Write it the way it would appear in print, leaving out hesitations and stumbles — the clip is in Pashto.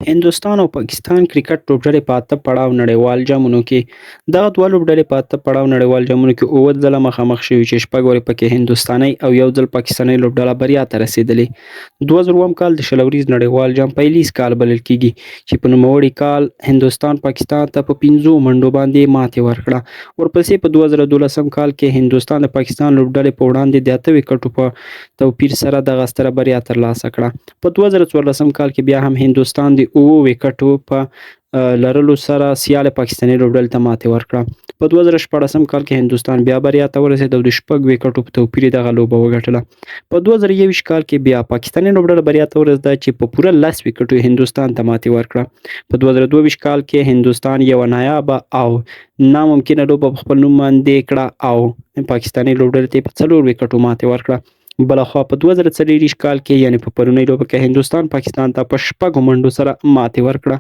هندوستان او پاکستان کرکټ لوبډلې په اته پړاو نړیوال جامونو کې دغه دوه لوبډلې په اته پړاو نړیوال جامونو کې اووه ځله مخامخ شوي چې شپږ ورې پکې هندوستاني او یو ځل پاکستاني لوبډله بریا ته رسېدلې. 2000 کال د شل اوريز نړیوال جام پیلیز کال بلل کیږي چې په نوموړي کال هندوستان پاکستان ته په 5 منډو باندې ماتې ورکړه. ورپسې په 2012 کال کې هندوستان د پاکستان لوبډلې په وړاندې د 8 وکټو په توپیر سره دغه ستره بریا ترلاسه کړه. په 2014 کال کې بیا هم هندوستان د 9 وکټو په لرلو سره سیاله پاکستاني لوبډلې ته ماتې ورکړه. په 2014 کال کې هندوستان بیا بریا ته ورسېد او د شپږ وکټو په توپیر دغه لوبه وګټله. په 2021 کال کې بیا پاکستاني لوبډله بریا ته ورسېده چې په پوره 10 وکټو هندوستان ته ماتې ورکړه. په 2022 کال کې هندوستان یو نایابه او ناممکنه لوبه په خپل نوم باندې کړه او پاکستاني لوبډلې ته په 4 وکټو ماتې ورکړه. بلخوا په 2023 کال کې یعنې په پرونۍ لوبه کې هندوستان پاکستان ته په شپږو منډو سره ماتې ورکړه.